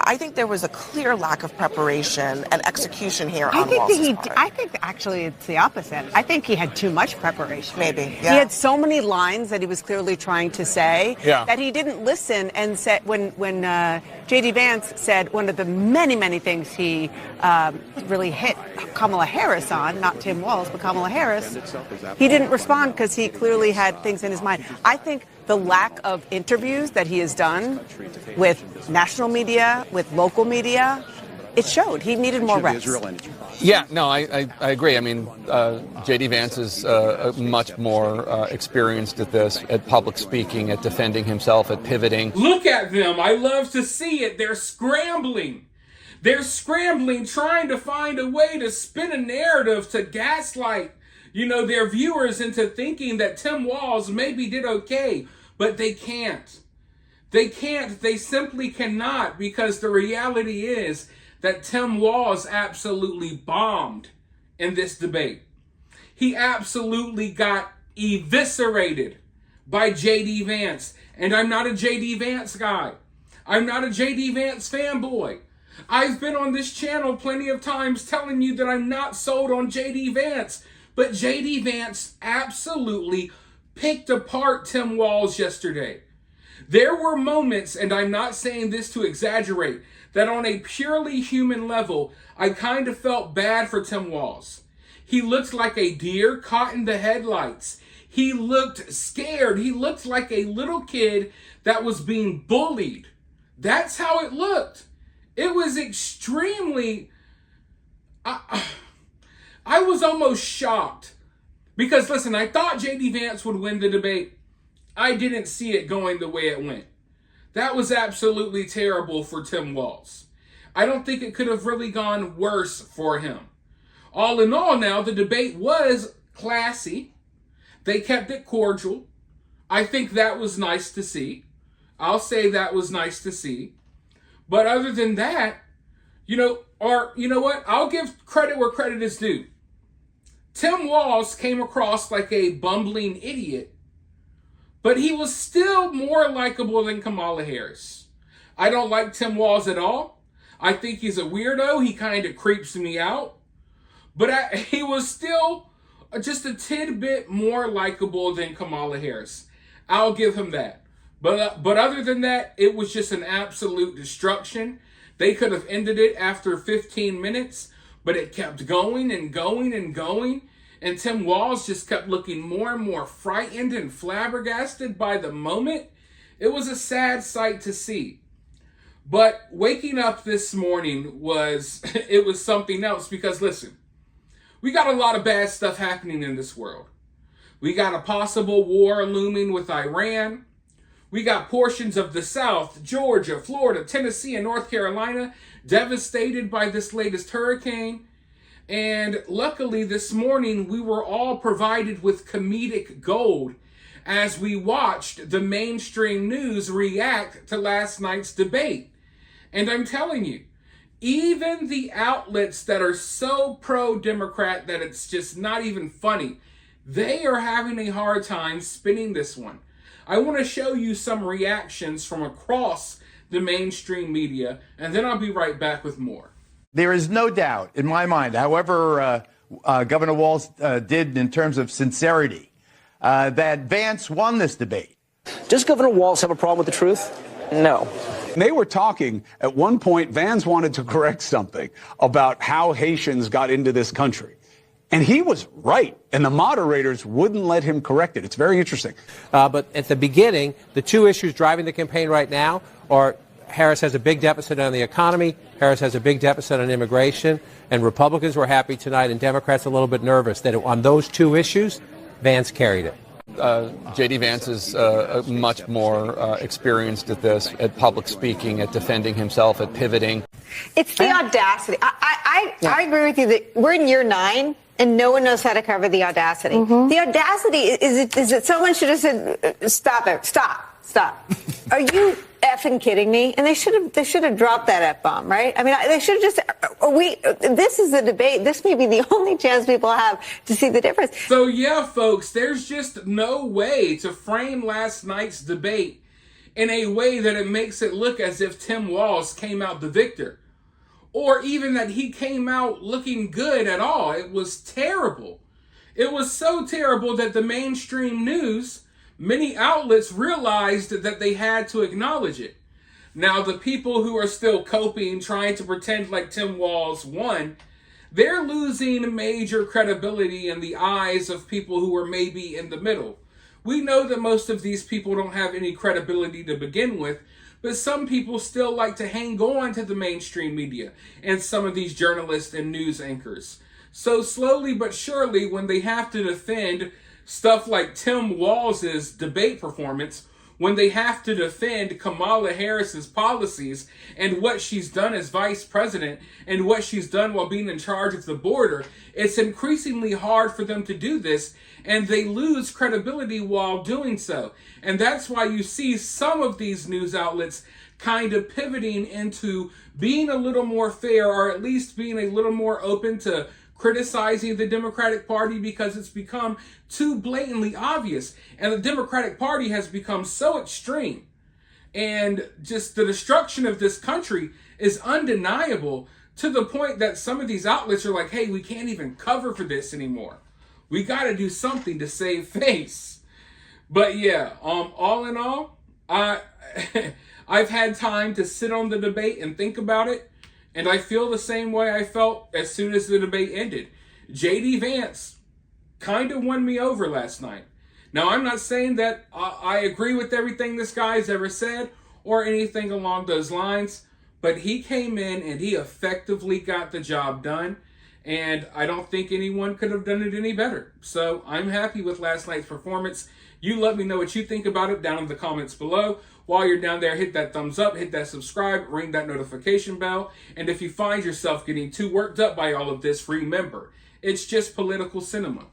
I think there was a clear lack of preparation and execution here on Walz's part. I think actually it's the opposite. I think he had too much preparation. Maybe, yeah. He had so many lines that he was clearly trying to say that he didn't listen and said when J.D. Vance said one of the many things he really hit Kamala Harris on, not Tim Walz, but Kamala Harris, he didn't respond because he clearly had things in his mind. I think the lack of interviews that he has done with national media, with local media, it showed. He needed more reps. Yeah, no, I agree. I mean, J.D. Vance is much more experienced at this, at public speaking, at defending himself, at pivoting. Look at them. I love to see it. They're scrambling. They're scrambling, trying to find a way to spin a narrative to gaslight, their viewers into thinking that Tim Walz maybe did okay, but they can't. They can't. They simply cannot, because the reality is that Tim Walz absolutely bombed in this debate. He absolutely got eviscerated by J.D. Vance. And I'm not a J.D. Vance guy. I'm not a J.D. Vance fanboy. I've been on this channel plenty of times telling you that I'm not sold on J.D. Vance. But J.D. Vance absolutely picked apart Tim Walz yesterday. There were moments, and I'm not saying this to exaggerate, that on a purely human level, I kind of felt bad for Tim Walz. He looked like a deer caught in the headlights. He looked scared. He looked like a little kid that was being bullied. That's how it looked. It was extremely... I was almost shocked. Because, listen, I thought J.D. Vance would win the debate. I didn't see it going the way it went. That was absolutely terrible for Tim Walz. I don't think it could have really gone worse for him. All in all now, the debate was classy. They kept it cordial. I think that was nice to see. I'll say that was nice to see. But other than that, you know what? I'll give credit where credit is due. Tim Walz came across like a bumbling idiot, but he was still more likable than Kamala Harris. I don't like Tim Walz at all. I think he's a weirdo. He kind of creeps me out. But he was still just a tidbit more likable than Kamala Harris. I'll give him that. But other than that, it was just an absolute destruction. They could have ended it after 15 minutes, but it kept going and going and going. And Tim Walz just kept looking more and more frightened and flabbergasted by the moment. It was a sad sight to see. But waking up this morning was something else, because listen, we got a lot of bad stuff happening in this world. We got a possible war looming with Iran. We got portions of the South, Georgia, Florida, Tennessee, and North Carolina devastated by this latest hurricane. And luckily this morning we were all provided with comedic gold as we watched the mainstream news react to last night's debate. And I'm telling you, even the outlets that are so pro-Democrat that it's just not even funny, they are having a hard time spinning this one. I want to show you some reactions from across the mainstream media, and then I'll be right back with more. There is no doubt in my mind, however Governor Walz did in terms of sincerity, that Vance won this debate. Does Governor Walz have a problem with the truth? No. They were talking, at one point, Vance wanted to correct something about how Haitians got into this country. And he was right, and the moderators wouldn't let him correct it. It's very interesting. But at the beginning, the two issues driving the campaign right now are Harris has a big deficit on the economy, Harris has a big deficit on immigration, and Republicans were happy tonight and Democrats a little bit nervous that on those two issues, Vance carried it. J.D. Vance is much more experienced at this, at public speaking, at defending himself, at pivoting. It's the audacity. I agree with you that we're in year 9 and no one knows how to cover the audacity. Mm-hmm. The audacity is that someone should have said, stop it, stop. Are you effing kidding me? And they should have dropped that F-bomb, right? I mean, they should have just, this is a debate. This may be the only chance people have to see the difference. So yeah, folks, there's just no way to frame last night's debate in a way that it makes it look as if Tim Walz came out the victor, or even that he came out looking good at all. It was terrible. It was so terrible that the mainstream news, many outlets, realized that they had to acknowledge it. Now, the people who are still coping, trying to pretend like Tim Walz won, they're losing major credibility in the eyes of people who are maybe in the middle. We know that most of these people don't have any credibility to begin with, but some people still like to hang on to the mainstream media and some of these journalists and news anchors. So slowly but surely, when they have to defend stuff like Tim Walz's debate performance, when they have to defend Kamala Harris's policies and what she's done as vice president and what she's done while being in charge of the border, it's increasingly hard for them to do this, and they lose credibility while doing so. And that's why you see some of these news outlets kind of pivoting into being a little more fair, or at least being a little more open to criticizing the Democratic Party, because it's become too blatantly obvious. And the Democratic Party has become so extreme. And just the destruction of this country is undeniable, to the point that some of these outlets are like, hey, we can't even cover for this anymore. We got to do something to save face. But yeah, all in all, I've had time to sit on the debate and think about it. And I feel the same way I felt as soon as the debate ended. J.D. Vance kind of won me over last night. Now, I'm not saying that I agree with everything this guy's ever said or anything along those lines, but he came in and he effectively got the job done, and I don't think anyone could have done it any better. So I'm happy with last night's performance. You let me know what you think about it down in the comments below. While you're down there, hit that thumbs up, hit that subscribe, ring that notification bell. And if you find yourself getting too worked up by all of this, remember, it's just political cinema.